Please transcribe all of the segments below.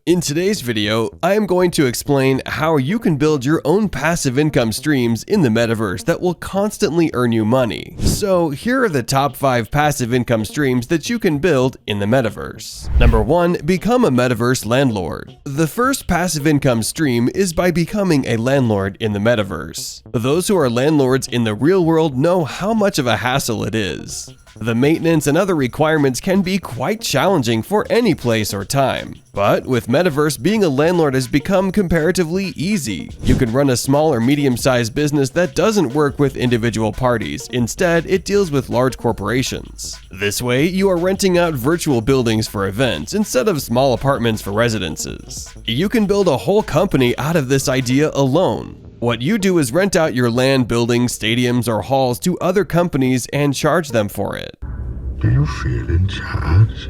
In today's video, I am going to explain how you can build your own passive income streams in the metaverse that will constantly earn you money. So here are the top 5 passive income streams that you can build in the metaverse. Number 1. Become a metaverse landlord. The first passive income stream is by becoming a landlord in the metaverse. Those who are landlords in the real world know how much of a hassle it is. The maintenance and other requirements can be quite challenging for any place or time. But with Metaverse, being a landlord has become comparatively easy. You can run a small or medium-sized business that doesn't work with individual parties. Instead, it deals with large corporations. This way, you are renting out virtual buildings for events instead of small apartments for residences. You can build a whole company out of this idea alone. What you do is rent out your land, buildings, stadiums, or halls to other companies and charge them for it. Do you feel in charge?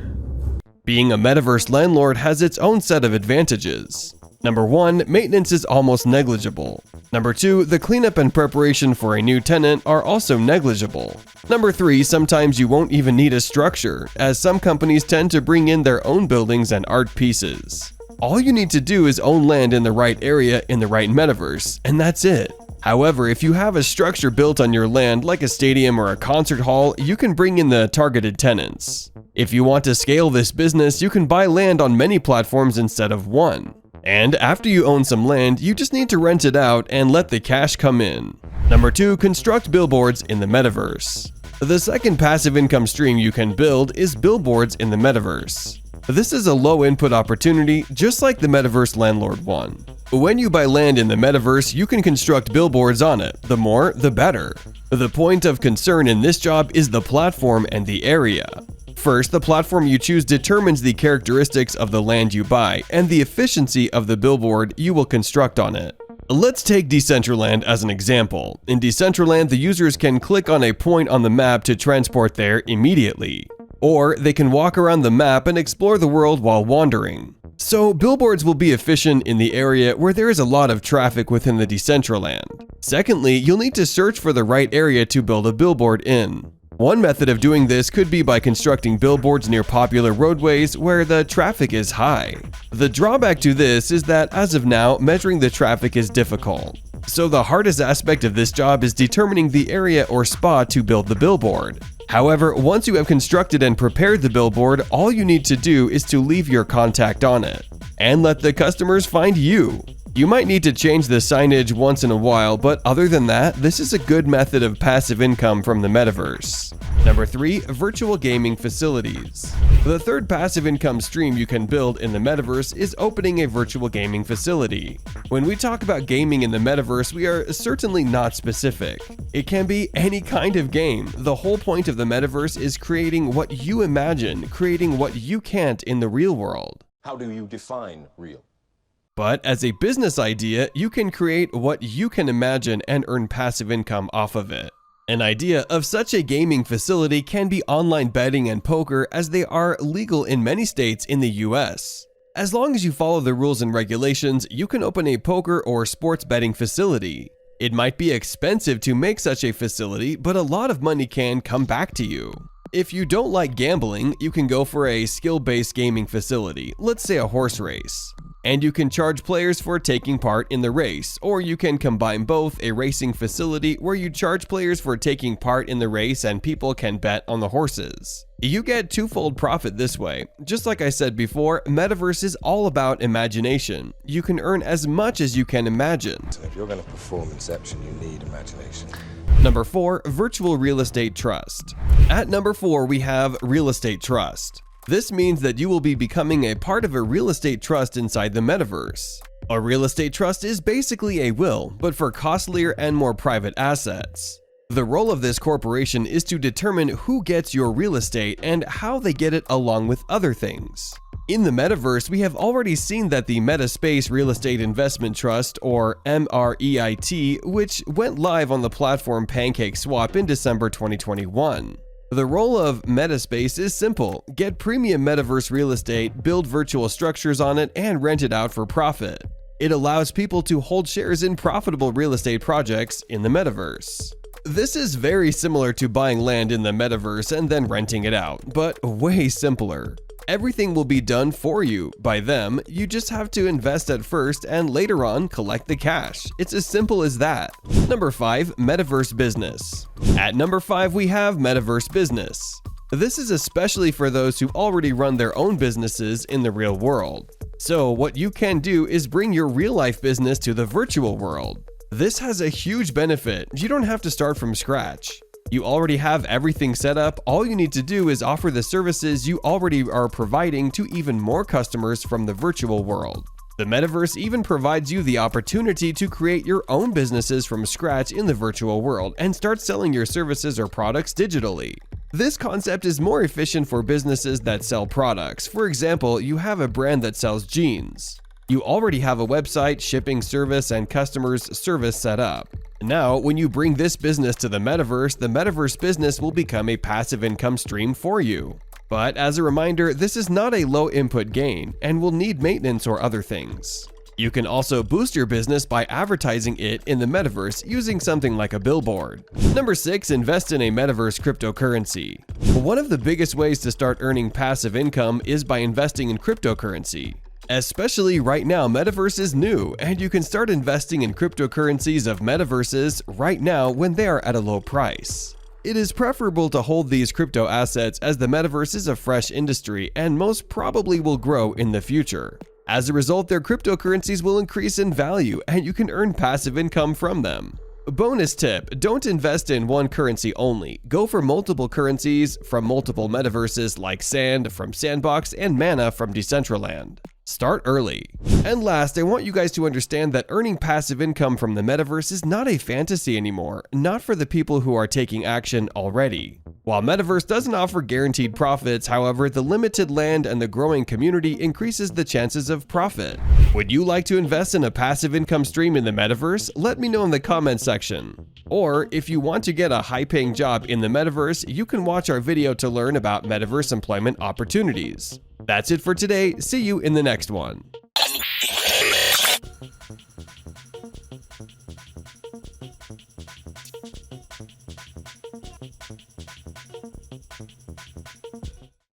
Being a metaverse landlord has its own set of advantages. Number 1, maintenance is almost negligible. Number 2, the cleanup and preparation for a new tenant are also negligible. Number 3, sometimes you won't even need a structure, as some companies tend to bring in their own buildings and art pieces. All you need to do is own land in the right area in the right metaverse, and that's it. However, if you have a structure built on your land like a stadium or a concert hall, you can bring in the targeted tenants. If you want to scale this business, you can buy land on many platforms instead of one. And after you own some land, you just need to rent it out and let the cash come in. Number 2, construct billboards in the metaverse. The second passive income stream you can build is billboards in the metaverse. This is a low input opportunity, just like the Metaverse Landlord one. When you buy land in the metaverse, you can construct billboards on it. The more, the better. The point of concern in this job is the platform and the area. First, the platform you choose determines the characteristics of the land you buy and the efficiency of the billboard you will construct on it. Let's take Decentraland as an example. In Decentraland, the users can click on a point on the map to transport there immediately. Or they can walk around the map and explore the world while wandering. So billboards will be efficient in the area where there is a lot of traffic within the Decentraland. Secondly, you'll need to search for the right area to build a billboard in. One method of doing this could be by constructing billboards near popular roadways where the traffic is high. The drawback to this is that as of now, measuring the traffic is difficult. So the hardest aspect of this job is determining the area or spot to build the billboard. However, once you have constructed and prepared the billboard, all you need to do is to leave your contact on it and let the customers find you. You might need to change the signage once in a while, but other than that, this is a good method of passive income from the metaverse. Number 3, virtual gaming facilities. The third passive income stream you can build in the metaverse is opening a virtual gaming facility. When we talk about gaming in the metaverse, we are certainly not specific. It can be any kind of game. The whole point of the metaverse is creating what you imagine, creating what you can't in the real world. How do you define real? But as a business idea, you can create what you can imagine and earn passive income off of it. An idea of such a gaming facility can be online betting and poker, as they are legal in many states in the US. As long as you follow the rules and regulations, you can open a poker or sports betting facility. It might be expensive to make such a facility, but a lot of money can come back to you. If you don't like gambling, you can go for a skill-based gaming facility, let's say a horse race. And you can charge players for taking part in the race, or you can combine both, a racing facility where you charge players for taking part in the race and people can bet on the horses. You get twofold profit this way. Just like I said before, Metaverse is all about imagination. You can earn as much as you can imagine. If you're going to perform Inception, you need imagination. Number 4, virtual real estate trust. At number 4, we have real estate trust. This means that you will be becoming a part of a real estate trust inside the metaverse. A real estate trust is basically a will, but for costlier and more private assets. The role of this corporation is to determine who gets your real estate and how they get it along with other things. In the metaverse, we have already seen that the Metaspace Real Estate Investment Trust, or MREIT, which went live on the platform PancakeSwap in December 2021. The role of Metaspace is simple: get premium metaverse real estate, build virtual structures on it, and rent it out for profit. It allows people to hold shares in profitable real estate projects in the metaverse. This is very similar to buying land in the metaverse and then renting it out, but way simpler. Everything will be done for you by them. You just have to invest at first and later on collect the cash. It's as simple as that. Number 5. Metaverse Business. At number 5, we have Metaverse Business. This is especially for those who already run their own businesses in the real world. So what you can do is bring your real-life business to the virtual world. This has a huge benefit. You don't have to start from scratch. You already have everything set up. All you need to do is offer the services you already are providing to even more customers from the virtual world. The metaverse even provides you the opportunity to create your own businesses from scratch in the virtual world and start selling your services or products digitally. This concept is more efficient for businesses that sell products. For example, you have a brand that sells jeans. You already have a website, shipping service, and customers service set up. Now, when you bring this business to the metaverse business will become a passive income stream for you. But as a reminder, this is not a low input gain and will need maintenance or other things. You can also boost your business by advertising it in the metaverse using something like a billboard. Number 6. Invest in a metaverse cryptocurrency. One of the biggest ways to start earning passive income is by investing in cryptocurrency. Especially right now, Metaverse is new, and you can start investing in cryptocurrencies of metaverses right now when they are at a low price. It is preferable to hold these crypto assets as the metaverse is a fresh industry and most probably will grow in the future. As a result, their cryptocurrencies will increase in value and you can earn passive income from them. Bonus tip: don't invest in one currency only. Go for multiple currencies from multiple metaverses like Sand from Sandbox and Mana from Decentraland. Start early. And last, I want you guys to understand that earning passive income from the metaverse is not a fantasy anymore, not for the people who are taking action already. While Metaverse doesn't offer guaranteed profits, however, the limited land and the growing community increases the chances of profit. Would you like to invest in a passive income stream in the Metaverse? Let me know in the comments section. Or if you want to get a high-paying job in the Metaverse, you can watch our video to learn about Metaverse employment opportunities. That's it for today. See you in the next one.